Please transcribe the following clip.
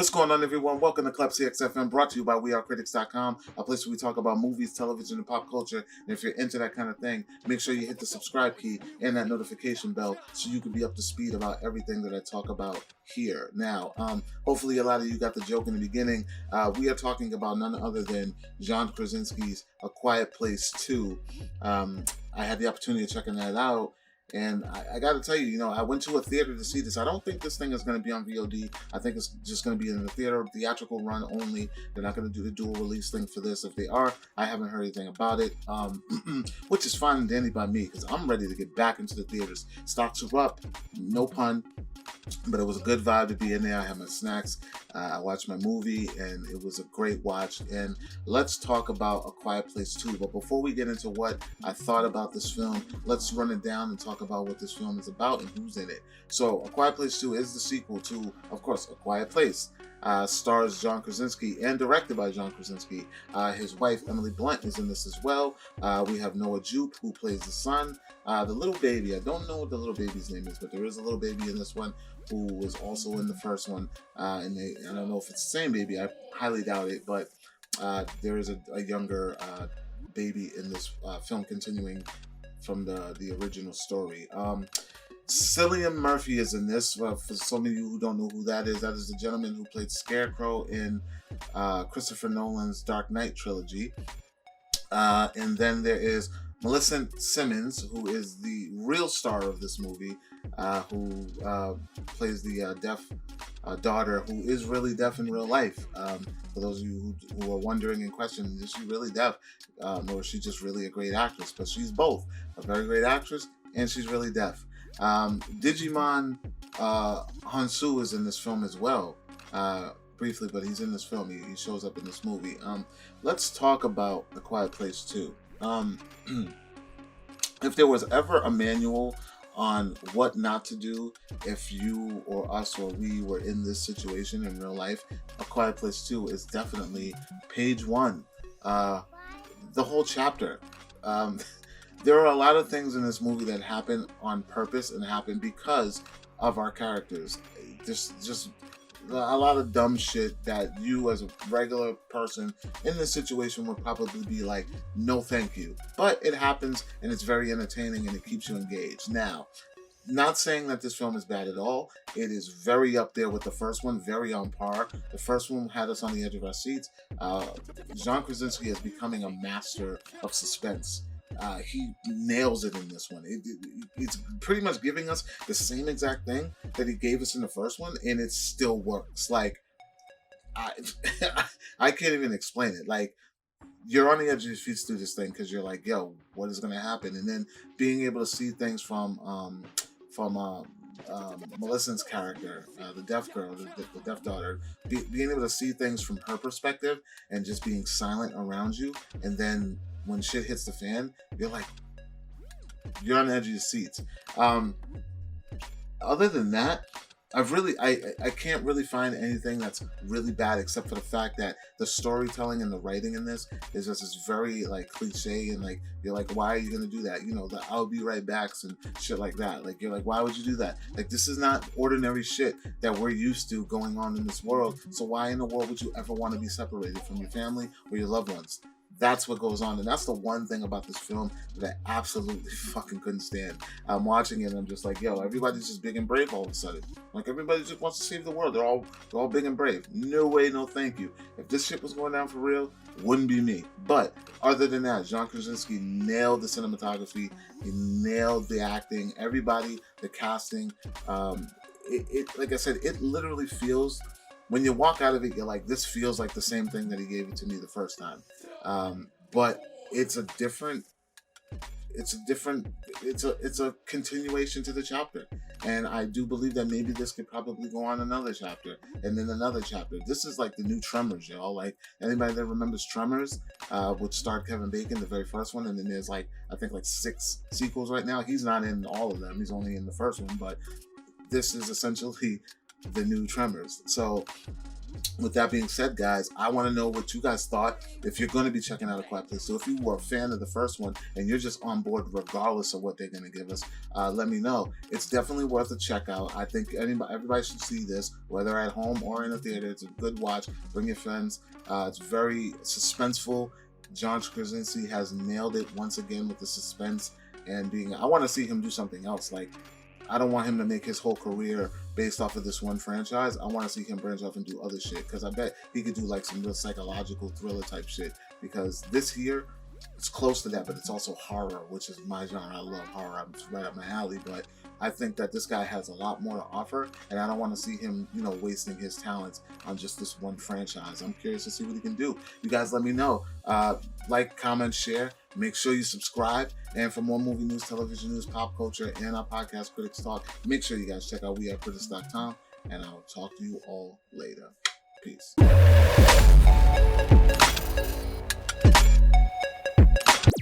What's going on, everyone? Welcome to Klepcx FM, brought to you by WeAreCritics.com, a place where we talk about movies, television, and pop culture. And if you're into that kind of thing, make sure you hit the subscribe key and that notification bell so you can be up to speed about everything that I talk about here. Now, hopefully a lot of you got the joke in the beginning. We are talking about none other than John Krasinski's A Quiet Place 2. I had the opportunity of checking that out. And I got to tell you, I went to a theater to see this. I don't think this thing is going to be on VOD. I think it's just going to be in the theater, theatrical run only. They're not going to do the dual release thing for this. If they are, I haven't heard anything about it, which is fine and dandy by me because I'm ready to get back into the theaters. Stocks are up, no pun. But it was a good vibe to be in there. I had my snacks. I watched my movie, and it was a great watch. And let's talk about A Quiet Place 2. But before we get into what I thought about this film, let's run it down and talk about what this film is about and who's in it. So, A Quiet Place 2 is the sequel to, of course, A Quiet Place. Stars John Krasinski and directed by John Krasinski. His wife, Emily Blunt, is in this as well. We have Noah Jupe, who plays the son. The little baby, I don't know what the little baby's name is, but there is a little baby in this one who was also in the first one. And I don't know if it's the same baby. I highly doubt it, but there is a younger baby in this film, continuing from the original story. Cillian Murphy is in this. For some of you who don't know who that is the gentleman who played Scarecrow in Christopher Nolan's Dark Knight trilogy. And then there is Millicent Simmons, who is the real star of this movie, who plays the deaf daughter, who is really deaf in real life. For those of you who are wondering and questioning, is she really deaf? Or is she just really a great actress? But she's both a very great actress, and she's really deaf. Digimon Hansu is in this film as well, briefly, but he's in this film. He shows up in this movie. Let's talk about A Quiet Place 2. If there was ever a manual on what not to do if you or us or we were in this situation in real life, A Quiet Place 2 is definitely page 1. The whole chapter. There are a lot of things in this movie that happen on purpose and happen because of our characters. Just a lot of dumb shit that you as a regular person in this situation would probably be like, no thank you. But it happens, and it's very entertaining, and it keeps you engaged. Now, not saying that this film is bad at all. It is very up there with the first one, very on par. The first one had us on the edge of our seats. John Krasinski is becoming a master of suspense. He nails it in this one. It's pretty much giving us the same exact thing that he gave us in the first one, and it still works. Like, I can't even explain it. Like, you're on the edge of your feet through this thing because you're like, yo, what is going to happen? And then being able to see things from Millicent's character, the deaf girl, the deaf daughter, being able to see things from her perspective and just being silent around you, and then when shit hits the fan, you're on the edge of your seats. Other than that, I can't really find anything that's really bad except for the fact that the storytelling and the writing in this is just this very like cliche, and like you're like, why are you gonna do that? The I'll be right backs and shit like that. Like, you're like, why would you do that? Like, this is not ordinary shit that we're used to going on in this world. So why in the world would you ever want to be separated from your family or your loved ones? That's what goes on, and that's the one thing about this film that I absolutely fucking couldn't stand. I'm watching it, and I'm just like, yo, everybody's just big and brave all of a sudden. Like, everybody just wants to save the world. They're all big and brave. No way, no thank you. If this shit was going down for real, wouldn't be me. But other than that, John Krasinski nailed the cinematography. He nailed the acting. Everybody, the casting. It like I said, it literally feels. When you walk out of it, you're like, this feels like the same thing that he gave it to me the first time. But it's a continuation to the chapter. And I do believe that maybe this could probably go on another chapter and then another chapter. This is like the new Tremors, y'all. Like, anybody that remembers Tremors, which starred Kevin Bacon, the very first one, and then there's I think 6 sequels right now. He's not in all of them. He's only in the first one, but this is essentially the new Tremors. So with that being said, guys, I want to know what you guys thought if you're going to be checking out A Quiet Place. So if you were a fan of the first one and you're just on board regardless of what they're going to give us, let me know. It's definitely worth a check out. I think everybody should see this, whether at home or in a theater. It's a good watch. Bring your friends. It's very suspenseful. John Krasinski has nailed it once again with the suspense and being. I want to see him do something else. Like, I don't want him to make his whole career based off of this one franchise. I want to see him branch off and do other shit, because I bet he could do like some real psychological thriller type shit, because this here, it's close to that, but it's also horror, which is my genre. I love horror. It's right up my alley, but I think that this guy has a lot more to offer, and I don't want to see him, wasting his talents on just this one franchise. I'm curious to see what he can do. You guys let me know. Like, comment, share. Make sure you subscribe. And for more movie news, television news, pop culture, and our podcast, Critics Talk, make sure you guys check out wearecritics.com, and I'll talk to you all later. Peace.